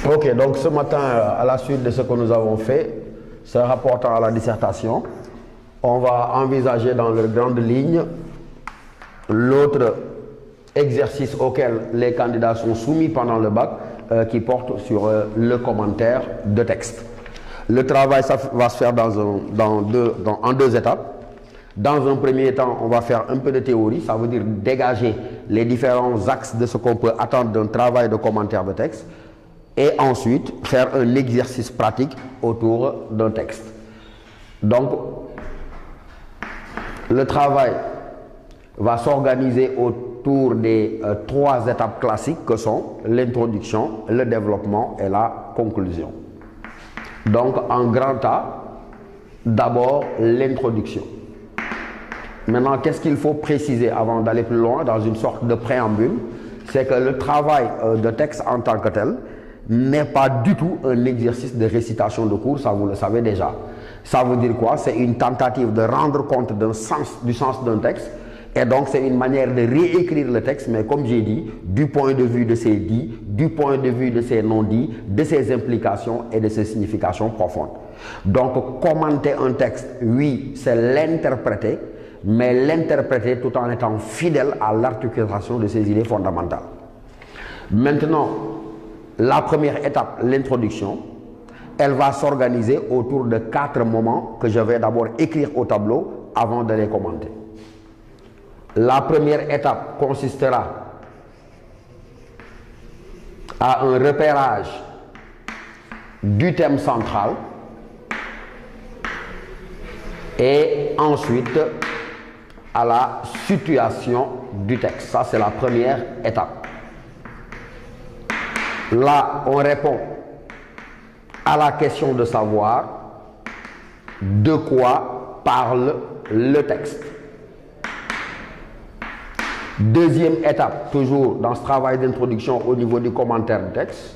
Ok, donc ce matin, à la suite de ce que nous avons fait, se rapportant à la dissertation, on va envisager dans les grandes lignes l'autre exercice auquel les candidats sont soumis pendant le bac, qui porte sur le commentaire de texte. Le travail ça va se faire en deux étapes. Dans un premier temps, on va faire un peu de théorie, ça veut dire dégager les différents axes de ce qu'on peut attendre d'un travail de commentaire de texte, et ensuite faire un exercice pratique autour d'un texte. Donc, le travail va s'organiser autour des trois étapes classiques que sont l'introduction, le développement et la conclusion. Donc, en grand A, d'abord l'introduction. Maintenant, qu'est-ce qu'il faut préciser avant d'aller plus loin dans une sorte de préambule? C'est que le travail de texte en tant que tel n'est pas du tout un exercice de récitation de cours, ça vous le savez déjà. Ça veut dire quoi? C'est une tentative de rendre compte du sens d'un texte, et donc c'est une manière de réécrire le texte, mais comme j'ai dit, du point de vue de ses dits, du point de vue de ses non-dits, de ses implications et de ses significations profondes. Donc commenter un texte, oui, c'est l'interpréter, mais l'interpréter tout en étant fidèle à l'articulation de ses idées fondamentales. Maintenant, la première étape, l'introduction, elle va s'organiser autour de 4 moments que je vais d'abord écrire au tableau avant de les commenter. La première étape consistera à un repérage du thème central et ensuite à la situation du texte. Ça, c'est la première étape. Là, on répond à la question de savoir de quoi parle le texte. Deuxième étape, toujours dans ce travail d'introduction au niveau du commentaire du texte,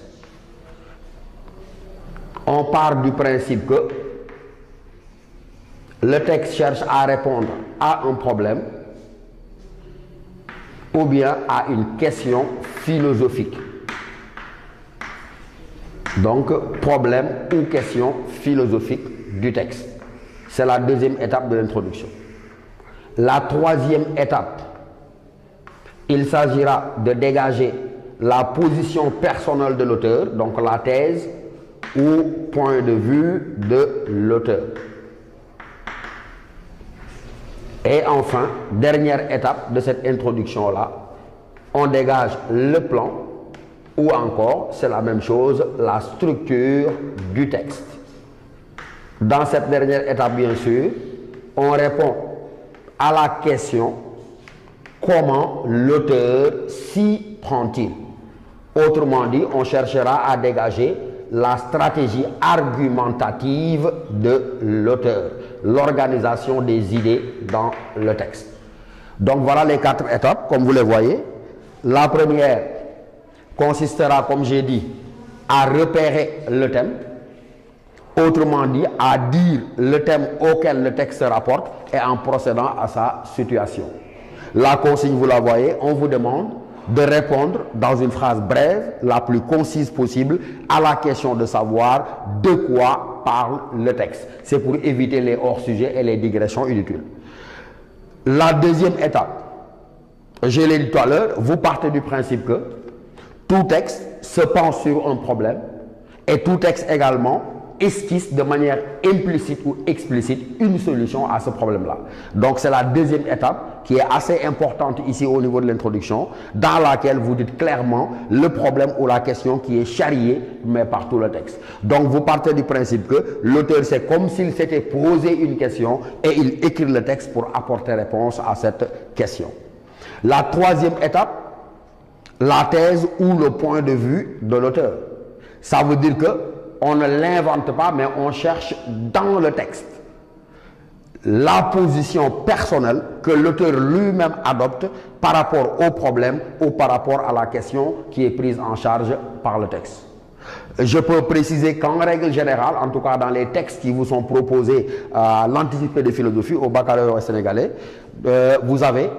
on part du principe que le texte cherche à répondre à un problème ou bien à une question philosophique. Donc, problème ou question philosophique du texte. C'est la deuxième étape de l'introduction. La troisième étape, il s'agira de dégager la position personnelle de l'auteur, donc la thèse ou point de vue de l'auteur. Et enfin, dernière étape de cette introduction-là, on dégage le plan ou encore, c'est la même chose, la structure du texte. Dans cette dernière étape, bien sûr, on répond à la question comment l'auteur s'y prend-il. Autrement dit, on cherchera à dégager la stratégie argumentative de l'auteur, l'organisation des idées dans le texte. Donc voilà les 4 étapes, comme vous les voyez. La première consistera, comme j'ai dit, à repérer le thème, autrement dit, à dire le thème auquel le texte se rapporte et en procédant à sa situation. La consigne, vous la voyez, on vous demande de répondre dans une phrase brève, la plus concise possible, à la question de savoir de quoi parle le texte. C'est pour éviter les hors-sujets et les digressions inutiles. La deuxième étape, je l'ai dit tout à l'heure, vous partez du principe que tout texte se penche sur un problème et tout texte également esquisse de manière implicite ou explicite une solution à ce problème-là. Donc c'est la deuxième étape qui est assez importante ici au niveau de l'introduction, dans laquelle vous dites clairement le problème ou la question qui est charriée, mais par tout le texte. Donc vous partez du principe que l'auteur, c'est comme s'il s'était posé une question et il écrit le texte pour apporter réponse à cette question. La troisième étape, la thèse ou le point de vue de l'auteur. Ça veut dire que on ne l'invente pas, mais on cherche dans le texte la position personnelle que l'auteur lui-même adopte par rapport au problème ou par rapport à la question qui est prise en charge par le texte. Je peux préciser qu'en règle générale, en tout cas dans les textes qui vous sont proposés à l'anticipé de philosophie au baccalauréat sénégalais, vous avez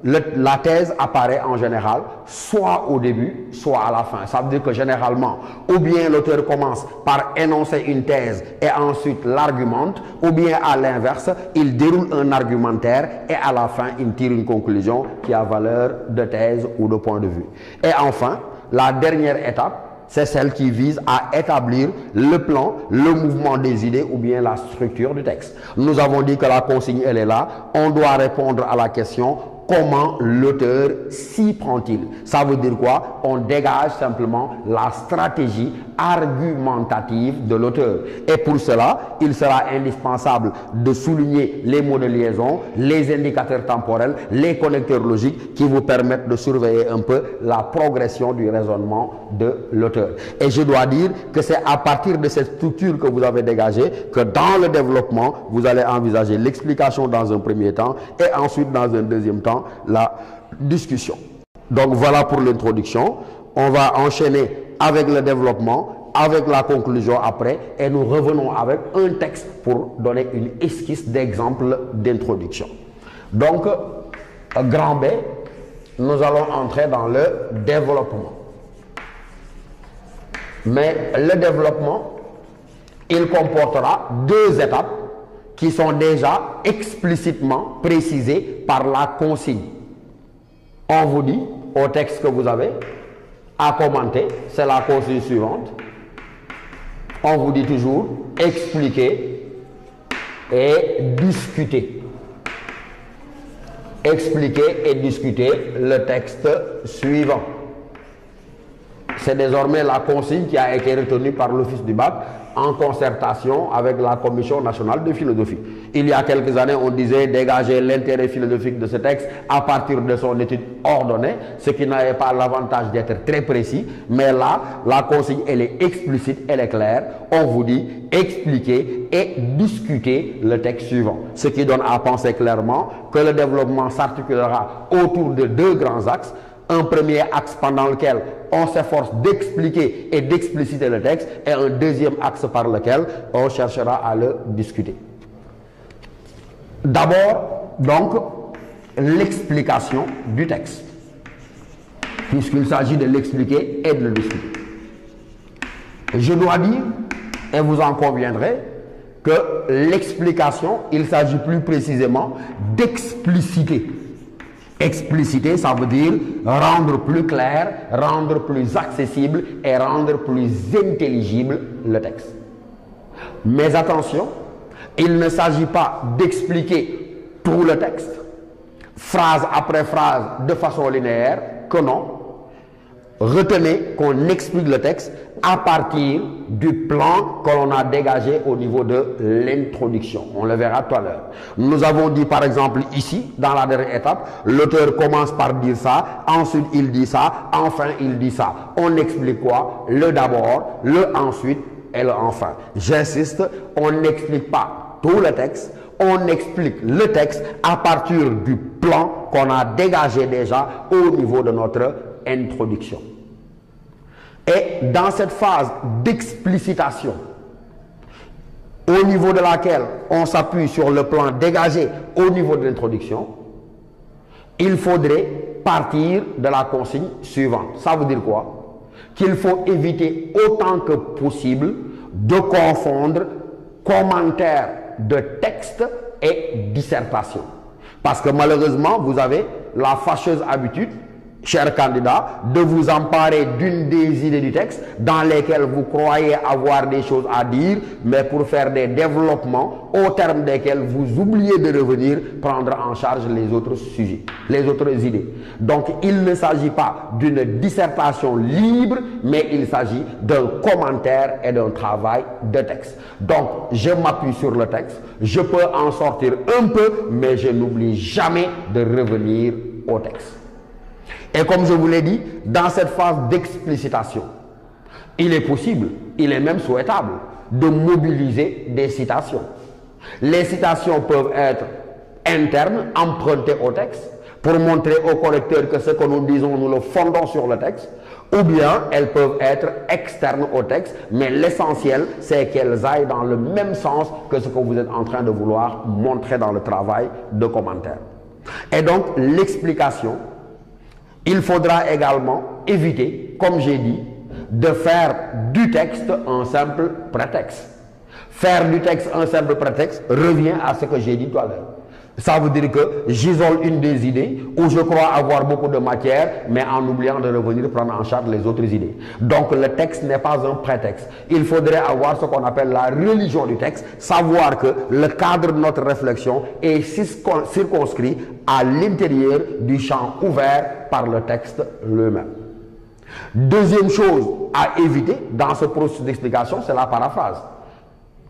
la thèse apparaît en général soit au début, soit à la fin. Ça veut dire que généralement, ou bien l'auteur commence par énoncer une thèse et ensuite l'argumente, ou bien à l'inverse, il déroule un argumentaire et à la fin, il tire une conclusion qui a valeur de thèse ou de point de vue. Et enfin, la dernière étape, c'est celle qui vise à établir le plan, le mouvement des idées ou bien la structure du texte. Nous avons dit que la consigne, elle est là. On doit répondre à la question: comment l'auteur s'y prend-il? Ça veut dire quoi? On dégage simplement la stratégie argumentative de l'auteur. Et pour cela, il sera indispensable de souligner les mots de liaison, les indicateurs temporels, les connecteurs logiques qui vous permettent de surveiller un peu la progression du raisonnement de l'auteur. Et je dois dire que c'est à partir de cette structure que vous avez dégagée que dans le développement, vous allez envisager l'explication dans un premier temps et ensuite dans un deuxième temps la discussion. Donc voilà pour l'introduction. On va enchaîner avec le développement, avec la conclusion après, et nous revenons avec un texte pour donner une esquisse d'exemple d'introduction. Donc, grand B, nous allons entrer dans le développement. Mais le développement, il comportera deux étapes qui sont déjà explicitement précisées par la consigne. On vous dit, au texte que vous avez à commenter, c'est la consigne suivante. On vous dit toujours expliquer et discuter. Expliquer et discuter le texte suivant. C'est désormais la consigne qui a été retenue par l'Office du bac en concertation avec la Commission nationale de philosophie. Il y a quelques années, on disait dégager l'intérêt philosophique de ce texte à partir de son étude ordonnée, ce qui n'avait pas l'avantage d'être très précis. Mais là, la consigne, elle est explicite, elle est claire. On vous dit expliquer et discuter le texte suivant. Ce qui donne à penser clairement que le développement s'articulera autour de deux grands axes. Un premier axe pendant lequel on s'efforce d'expliquer et d'expliciter le texte et un deuxième axe par lequel on cherchera à le discuter. D'abord, donc, l'explication du texte, puisqu'il s'agit de l'expliquer et de le discuter. Je dois dire, et vous en conviendrez, que l'explication, il s'agit plus précisément d'expliciter. Expliciter, ça veut dire rendre plus clair, rendre plus accessible et rendre plus intelligible le texte. Mais attention, il ne s'agit pas d'expliquer tout le texte, phrase après phrase, de façon linéaire, que non. Retenez qu'on explique le texte à partir du plan que l'on a dégagé au niveau de l'introduction. On le verra tout à l'heure. Nous avons dit par exemple ici, dans la dernière étape, l'auteur commence par dire ça, ensuite il dit ça, enfin il dit ça. On explique quoi? Le d'abord, le ensuite et le enfin. J'insiste, on n'explique pas tout le texte, on explique le texte à partir du plan qu'on a dégagé déjà au niveau de notre introduction. Et dans cette phase d'explicitation, au niveau de laquelle on s'appuie sur le plan dégagé au niveau de l'introduction, il faudrait partir de la consigne suivante. Ça veut dire quoi? Qu'il faut éviter autant que possible de confondre commentaire de texte et dissertation. Parce que malheureusement, vous avez la fâcheuse habitude, chers candidats, de vous emparer d'une des idées du texte dans lesquelles vous croyez avoir des choses à dire, mais pour faire des développements au terme desquels vous oubliez de revenir prendre en charge les autres sujets, les autres idées. Donc il ne s'agit pas d'une dissertation libre, mais il s'agit d'un commentaire et d'un travail de texte. Donc je m'appuie sur le texte, je peux en sortir un peu, mais je n'oublie jamais de revenir au texte. Et comme je vous l'ai dit, dans cette phase d'explicitation, il est possible, il est même souhaitable de mobiliser des citations. Les citations peuvent être internes, empruntées au texte, pour montrer au correcteur que ce que nous disons, nous le fondons sur le texte, ou bien elles peuvent être externes au texte, mais l'essentiel, c'est qu'elles aillent dans le même sens que ce que vous êtes en train de vouloir montrer dans le travail de commentaire. Et donc, l'explication, il faudra également éviter, comme j'ai dit, de faire du texte un simple prétexte. Faire du texte un simple prétexte revient à ce que j'ai dit tout à l'heure. Ça veut dire que j'isole une des idées où je crois avoir beaucoup de matière, mais en oubliant de revenir prendre en charge les autres idées. Donc le texte n'est pas un prétexte. Il faudrait avoir ce qu'on appelle la religion du texte, savoir que le cadre de notre réflexion est circonscrit à l'intérieur du champ ouvert par le texte lui-même. Deuxième chose à éviter dans ce processus d'explication, c'est la paraphrase.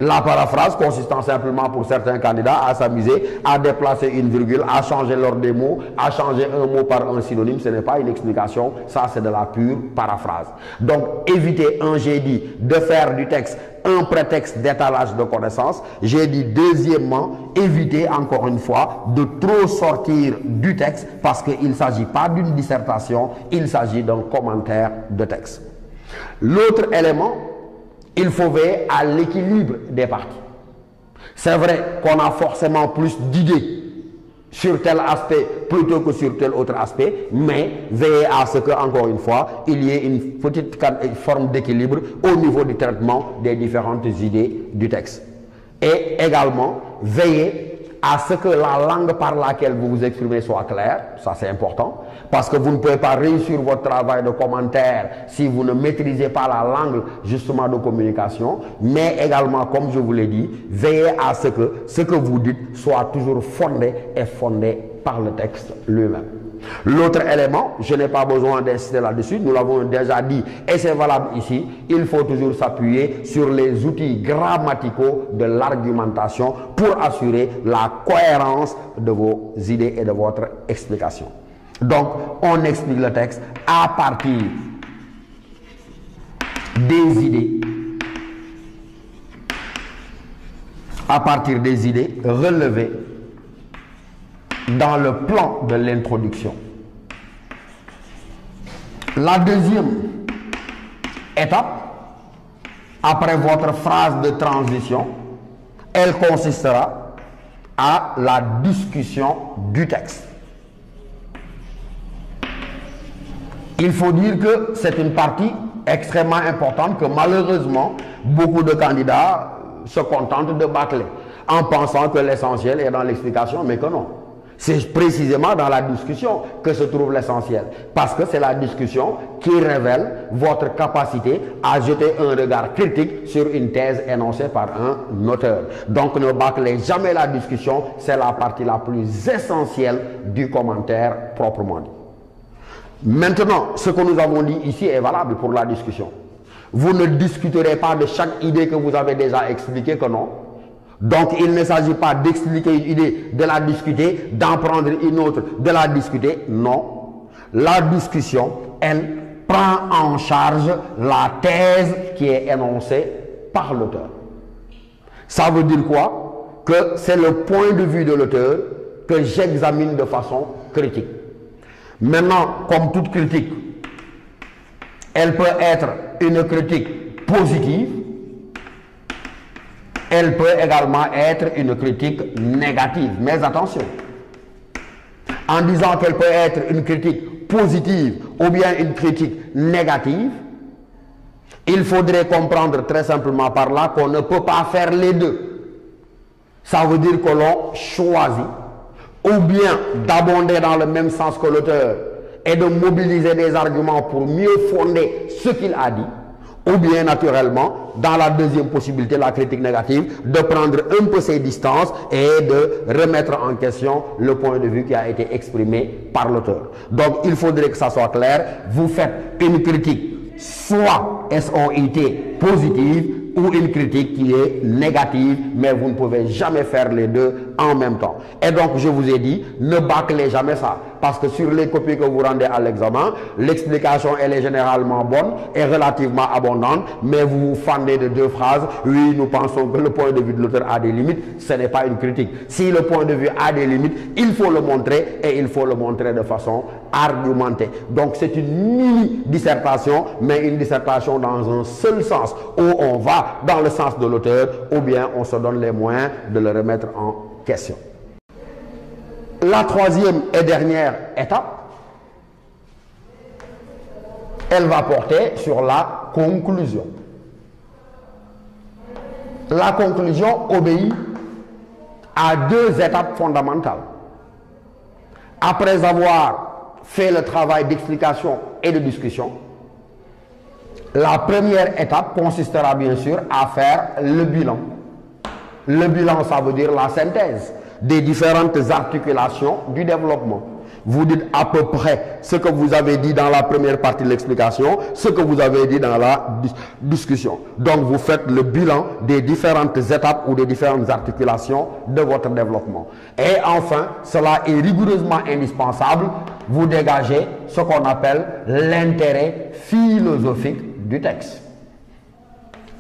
La paraphrase consistant simplement pour certains candidats à s'amuser, à déplacer une virgule, à changer l'ordre des mots, à changer un mot par un synonyme, ce n'est pas une explication, ça c'est de la pure paraphrase. Donc évitez, j'ai dit, de faire du texte un prétexte d'étalage de connaissances. J'ai dit deuxièmement, évitez encore une fois de trop sortir du texte parce qu'il ne s'agit pas d'une dissertation, il s'agit d'un commentaire de texte. L'autre élément, il faut veiller à l'équilibre des parties. C'est vrai qu'on a forcément plus d'idées sur tel aspect plutôt que sur tel autre aspect, mais veillez à ce que, encore une fois, il y ait une petite forme d'équilibre au niveau du traitement des différentes idées du texte. Et également, veillez à ce que la langue par laquelle vous vous exprimez soit claire, ça c'est important, parce que vous ne pouvez pas réussir votre travail de commentaire si vous ne maîtrisez pas la langue justement de communication, mais également, comme je vous l'ai dit, veillez à ce que vous dites soit toujours fondé et fondé par le texte lui-même. L'autre élément, je n'ai pas besoin d'insister là-dessus, nous l'avons déjà dit et c'est valable ici, il faut toujours s'appuyer sur les outils grammaticaux de l'argumentation pour assurer la cohérence de vos idées et de votre explication. Donc, on explique le texte à partir des idées relevées dans le plan de l'introduction. La deuxième étape, après votre phrase de transition, elle consistera à la discussion du texte. Il faut dire que c'est une partie extrêmement importante que malheureusement, beaucoup de candidats se contentent de bâcler en pensant que l'essentiel est dans l'explication, mais que non. C'est précisément dans la discussion que se trouve l'essentiel. Parce que c'est la discussion qui révèle votre capacité à jeter un regard critique sur une thèse énoncée par un auteur. Donc ne bâclez jamais la discussion, c'est la partie la plus essentielle du commentaire proprement dit. Maintenant, ce que nous avons dit ici est valable pour la discussion. Vous ne discuterez pas de chaque idée que vous avez déjà expliquée que non. Donc, il ne s'agit pas d'expliquer une idée, de la discuter, d'en prendre une autre, de la discuter. Non. La discussion, elle prend en charge la thèse qui est énoncée par l'auteur. Ça veut dire quoi? Que c'est le point de vue de l'auteur que j'examine de façon critique. Maintenant, comme toute critique, elle peut être une critique positive. Elle peut également être une critique négative. Mais attention, en disant qu'elle peut être une critique positive ou bien une critique négative, il faudrait comprendre très simplement par là qu'on ne peut pas faire les deux. Ça veut dire que l'on choisit ou bien d'abonder dans le même sens que l'auteur et de mobiliser des arguments pour mieux fonder ce qu'il a dit, ou bien naturellement, dans la deuxième possibilité, la critique négative, de prendre un peu ses distances et de remettre en question le point de vue qui a été exprimé par l'auteur. Donc, il faudrait que ça soit clair. Vous faites une critique soit SOIT positive ou une critique qui est négative, mais vous ne pouvez jamais faire les deux en même temps. Et donc, je vous ai dit, ne bâclez jamais ça. Parce que sur les copies que vous rendez à l'examen, l'explication, elle est généralement bonne et relativement abondante, mais vous vous fendez de deux phrases. Oui, nous pensons que le point de vue de l'auteur a des limites. Ce n'est pas une critique. Si le point de vue a des limites, il faut le montrer et il faut le montrer de façon argumentée. Donc, c'est une mini-dissertation, mais une dissertation dans un seul sens, où on va dans le sens de l'auteur, ou bien on se donne les moyens de le remettre en question. La troisième et dernière étape, elle va porter sur la conclusion. La conclusion obéit à deux étapes fondamentales. Après avoir fait le travail d'explication et de discussion, la première étape consistera bien sûr à faire le bilan. Le bilan, ça veut dire la synthèse des différentes articulations du développement. Vous dites à peu près ce que vous avez dit dans la première partie de l'explication, ce que vous avez dit dans la discussion. Donc vous faites le bilan des différentes étapes ou des différentes articulations de votre développement. Et enfin, cela est rigoureusement indispensable, vous dégagez ce qu'on appelle l'intérêt philosophique du texte.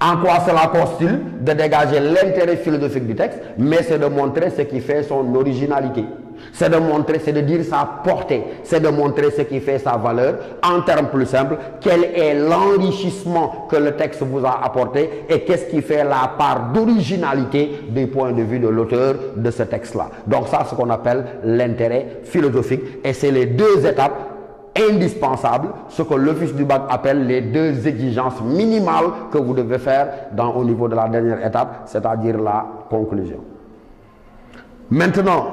En quoi cela consiste de dégager l'intérêt philosophique du texte? Mais c'est de montrer ce qui fait son originalité. C'est de montrer, c'est de dire sa portée, c'est de montrer ce qui fait sa valeur. En termes plus simples, quel est l'enrichissement que le texte vous a apporté et qu'est-ce qui fait la part d'originalité du point de vue de l'auteur de ce texte-là. Donc ça, c'est ce qu'on appelle l'intérêt philosophique et c'est les deux étapes indispensables, ce que l'office du bac appelle les deux exigences minimales que vous devez faire au niveau de la dernière étape, c'est-à-dire la conclusion. Maintenant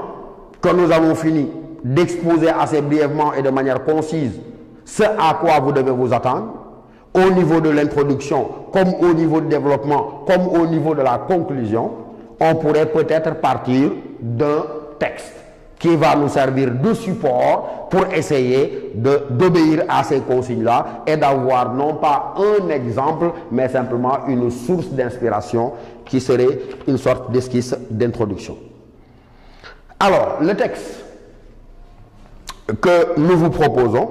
que nous avons fini d'exposer assez brièvement et de manière concise ce à quoi vous devez vous attendre, au niveau de l'introduction, comme au niveau du développement, comme au niveau de la conclusion, on pourrait peut-être partir d'un texte qui va nous servir de support pour essayer d'obéir à ces consignes-là et d'avoir non pas un exemple, mais simplement une source d'inspiration qui serait une sorte d'esquisse d'introduction. Alors, le texte que nous vous proposons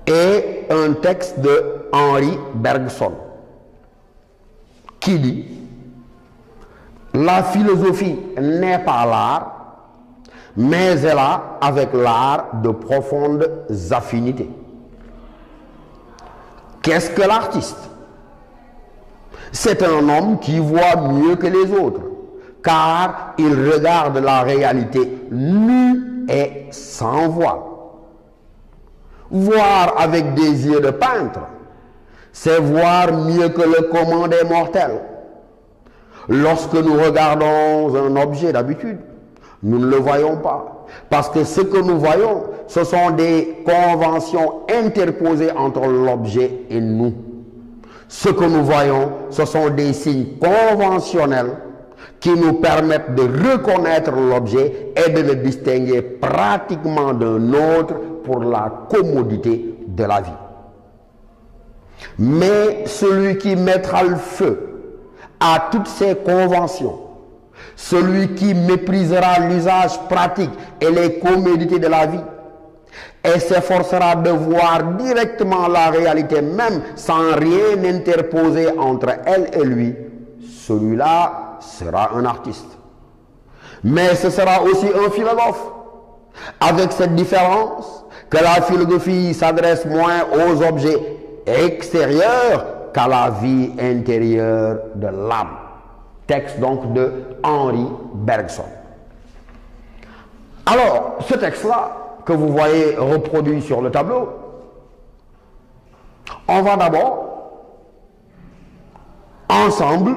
est un texte de Henri Bergson qui dit: la philosophie n'est pas l'art, mais elle a avec l'art de profondes affinités. Qu'est-ce que l'artiste? C'est un homme qui voit mieux que les autres, car il regarde la réalité nue et sans voile. Voir avec des yeux de peintre, c'est voir mieux que le commun des mortels. Lorsque nous regardons un objet d'habitude, nous ne le voyons pas. Parce que ce que nous voyons, ce sont des conventions interposées entre l'objet et nous. Ce que nous voyons, ce sont des signes conventionnels qui nous permettent de reconnaître l'objet et de le distinguer pratiquement d'un autre pour la commodité de la vie. Mais celui qui mettra le feu à toutes ces conventions, celui qui méprisera l'usage pratique et les commodités de la vie et s'efforcera de voir directement la réalité même sans rien interposer entre elle et lui, celui-là sera un artiste. Mais ce sera aussi un philosophe, avec cette différence que la philosophie s'adresse moins aux objets extérieurs qu'à la vie intérieure de l'âme. Texte donc de Henri Bergson. Alors, ce texte-là, que vous voyez reproduit sur le tableau, on va d'abord, ensemble,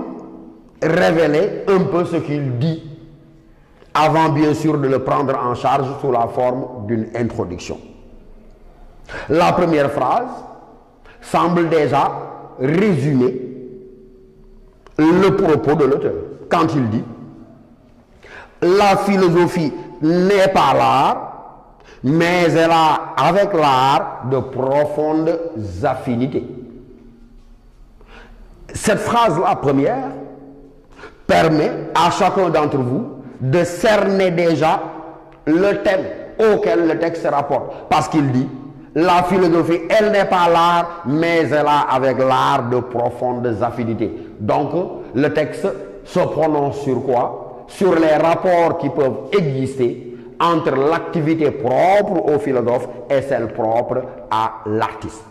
révéler un peu ce qu'il dit, avant bien sûr de le prendre en charge sous la forme d'une introduction. La première phrase semble déjà résumer le propos de l'auteur, quand il dit: la philosophie n'est pas l'art, mais elle a avec l'art de profondes affinités. Cette phrase-là première permet à chacun d'entre vous de cerner déjà le thème auquel le texte se rapporte, parce qu'il dit: la philosophie, elle n'est pas l'art, mais elle a avec l'art de profondes affinités. Donc, le texte se prononce sur quoi? Sur les rapports qui peuvent exister entre l'activité propre au philosophe et celle propre à l'artiste.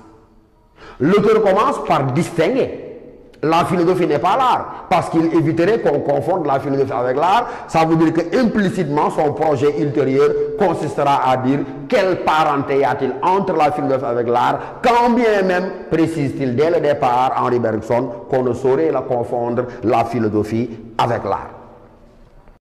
L'auteur commence par distinguer la philosophie n'est pas l'art, parce qu'il éviterait qu'on confonde la philosophie avec l'art. Ça veut dire que implicitement son projet ultérieur consistera à dire quelle parenté y a-t-il entre la philosophie avec l'art, quand bien même précise-t-il dès le départ Henri Bergson qu'on ne saurait la confondre la philosophie avec l'art.